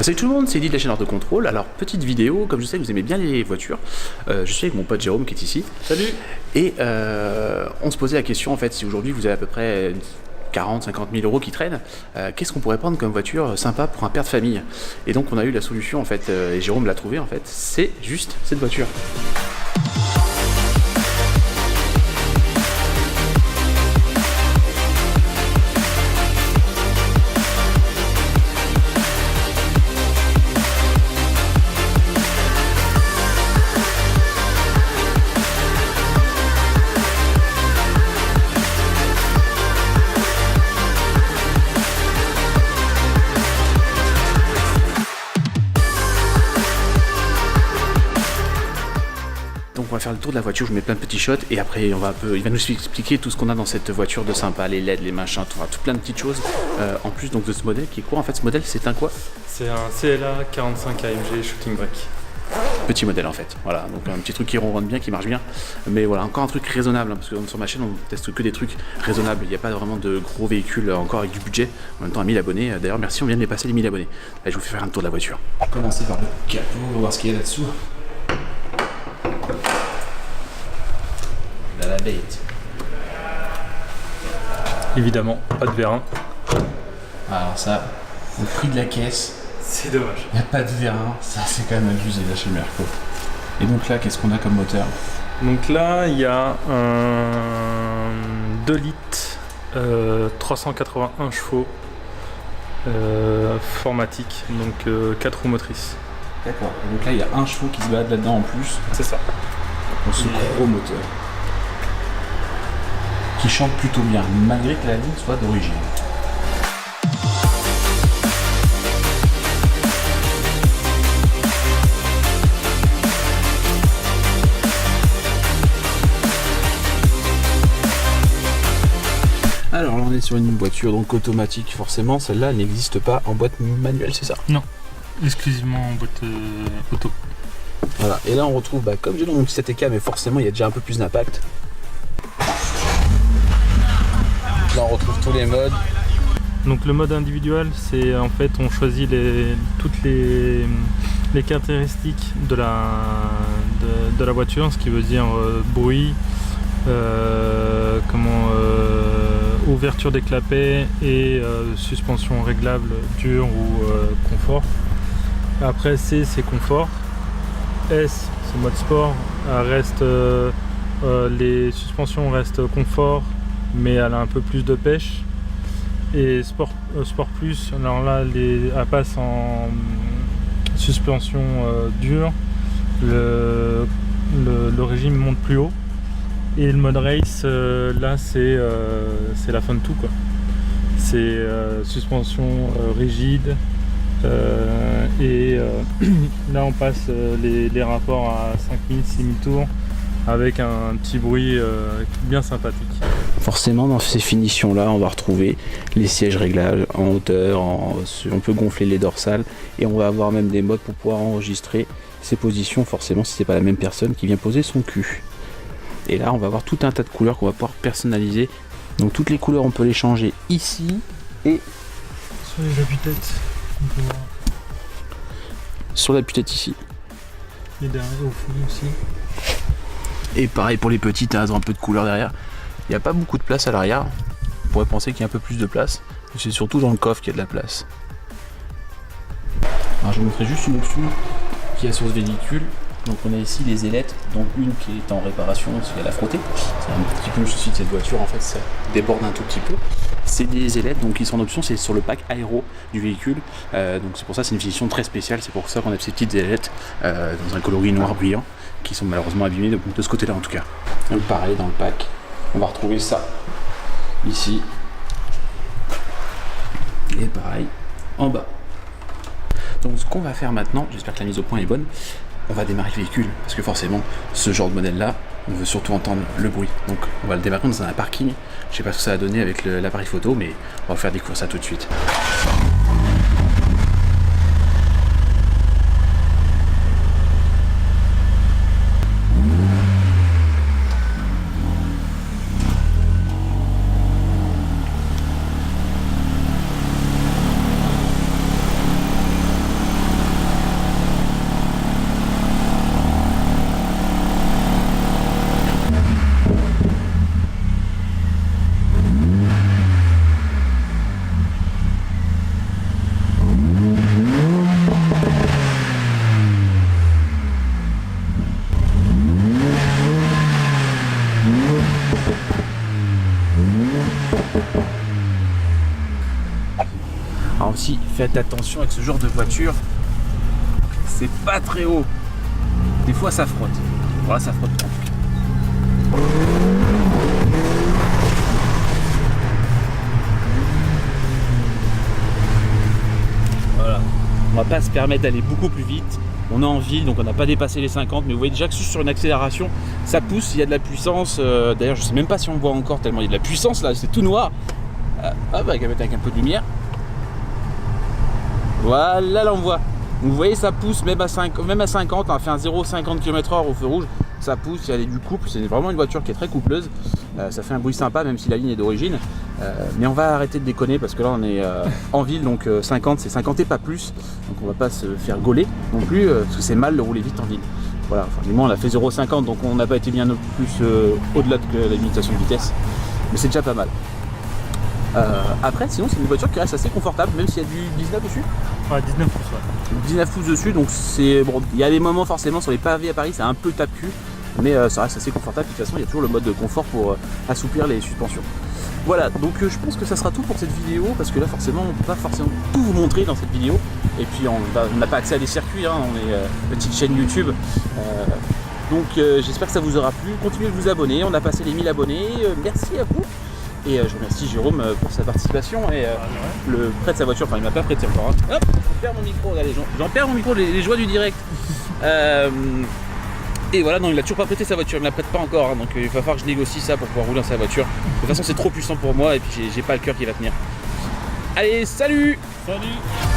Salut tout le monde, c'est Eddie de la chaîne Hors de Contrôle. Alors, petite vidéo, comme je sais que vous aimez bien les voitures, je suis avec mon pote Jérôme qui est ici. Salut. Et on se posait la question, en fait, si aujourd'hui vous avez à peu près 40-50 000 euros qui traînent, qu'est-ce qu'on pourrait prendre comme voiture sympa pour un père de famille? Et donc on a eu la solution, en fait, et Jérôme l'a trouvé, en fait, c'est juste cette voiture. Donc on va faire le tour de la voiture, je mets plein de petits shots et après il va nous expliquer tout ce qu'on a dans cette voiture de sympa, les LED, les machins, tout plein de petites choses. En plus donc de ce modèle qui est quoi en fait? Ce modèle c'est un quoi? C'est un CLA 45 AMG Shooting Brake. Petit modèle en fait, voilà, donc un petit truc qui ronronne bien, qui marche bien, mais voilà, encore un truc raisonnable, hein, parce que sur ma chaîne on teste que des trucs raisonnables, il n'y a pas vraiment de gros véhicules encore avec du budget, en même temps à 1000 abonnés, d'ailleurs merci, on vient de dépasser les 1000 abonnés. Allez, je vous fais faire un tour de la voiture. On va commencer par le capot, on va voir ce qu'il y a là-dessous. La bête. Évidemment, pas de vérin. Alors ça, le prix de la caisse, C'est dommage. il n'y a pas de vérin, ça c'est quand même abusé là chez Merco. Et donc là, qu'est-ce qu'on a comme moteur? Donc là, il y a un 2 litres, 381 chevaux, formatique, donc 4 roues motrices. D'accord, donc là il y a un chevaux qui se balade là-dedans en plus, C'est ça. dans ce gros moteur. Qui chante plutôt bien, malgré que la ligne soit d'origine. Alors là on est sur une voiture donc automatique, forcément celle-là elle n'existe pas en boîte manuelle, c'est ça? Non, exclusivement en boîte auto. Voilà, et là on retrouve, comme j'ai dans mon petit ATK, mais forcément il y a déjà un peu plus d'impact. Là on retrouve tous les modes. Donc le mode individuel, c'est en fait on choisit toutes les caractéristiques de la voiture, ce qui veut dire bruit, ouverture des clapets et suspension réglable dure ou confort. Après C c'est confort, S c'est mode sport, les suspensions restent confort mais elle a un peu plus de pêche. Et sport plus, alors là elle passe en suspension dure, le régime monte plus haut. Et le mode race, là c'est la fin de tout quoi. C'est suspension rigide et là on passe les rapports à 5000, 6000 tours avec un petit bruit bien sympathique. Forcément dans ces finitions là on va retrouver les sièges réglables en hauteur, on peut gonfler les dorsales et on va avoir même des modes pour pouvoir enregistrer ses positions, forcément si c'est pas la même personne qui vient poser son cul. Et là on va avoir tout un tas de couleurs qu'on va pouvoir personnaliser, donc toutes les couleurs on peut les changer ici et sur les appuis-têtes on peut voir sur l'appui-tête ici. Et derrière au fond aussi. Et pareil pour les petites, elles ont un peu de couleur derrière. Il n'y a pas beaucoup de place à l'arrière. On pourrait penser qu'il y a un peu plus de place. C'est surtout dans le coffre qu'il y a de la place. Alors je vous montrerai juste une option qu'il y a sur ce véhicule. Donc on a ici les ailettes, donc une qui est en réparation, parce qu'elle a frotté. C'est un petit peu le souci de cette voiture, en fait ça déborde un tout petit peu. C'est des ailettes donc qui sont en option, c'est sur le pack aéro du véhicule. Donc c'est pour ça c'est une finition très spéciale, c'est pour ça qu'on a ces petites ailettes dans un coloris noir brillant, qui sont malheureusement abîmées de ce côté-là en tout cas. Donc pareil dans le pack, on va retrouver ça ici. Et pareil en bas. Donc ce qu'on va faire maintenant, j'espère que la mise au point est bonne, on va démarrer le véhicule, parce que forcément, ce genre de modèle-là, on veut surtout entendre le bruit. Donc on va le démarrer dans un parking, je sais pas ce que ça va donner avec l'appareil photo, mais on va faire découvrir ça tout de suite. Faites attention avec ce genre de voiture, c'est pas très haut. Des fois ça frotte. Voilà, ça frotte pas. Voilà. On va pas se permettre d'aller beaucoup plus vite. On est en ville, donc on n'a pas dépassé les 50, mais vous voyez déjà que sur une accélération, ça pousse, il y a de la puissance. D'ailleurs, je sais même pas si on voit encore tellement il y a de la puissance là, c'est tout noir. Hop, avec un peu de lumière. Voilà, là on voit. Donc, vous voyez, ça pousse même à 50, on a fait un 0,50 km/h au feu rouge. Ça pousse, il y a du couple, c'est vraiment une voiture qui est très coupleuse. Ça fait un bruit sympa, même si la ligne est d'origine. Mais on va arrêter de déconner parce que là on est en ville, donc 50 c'est 50 et pas plus. Donc on va pas se faire gauler non plus, parce que c'est mal de rouler vite en ville. Voilà, enfin, du moins on a fait 0,50, donc on n'a pas été bien plus au-delà de la limitation de vitesse. Mais c'est déjà pas mal. Après, sinon c'est une voiture qui reste assez confortable, même s'il y a du 19 dessus. Ouais, 19 pouces, ouais. 19 pouces dessus, donc c'est bon. Il y a des moments forcément sur les pavés à Paris, c'est un peu tape-cul, mais ça reste assez confortable. De toute façon, il y a toujours le mode de confort pour assouplir les suspensions. Voilà, donc je pense que ça sera tout pour cette vidéo, parce que là forcément on ne peut pas forcément tout vous montrer dans cette vidéo. Et puis on n'a pas accès à des circuits, hein, on est petite chaîne YouTube. Donc j'espère que ça vous aura plu. Continuez de vous abonner, on a passé les 1000 abonnés, merci à vous. Et je remercie Jérôme pour sa participation et le prêt de sa voiture, enfin il m'a pas prêté encore. Hein. Hop, je perds mon micro, regardez, j'en perds mon micro, les joies du direct. Et voilà, non, il a toujours pas prêté sa voiture, il me la prête pas encore, hein, donc il va falloir que je négocie ça pour pouvoir rouler dans sa voiture. De toute façon c'est trop puissant pour moi et puis j'ai pas le cœur qui va tenir. Allez, salut! Salut!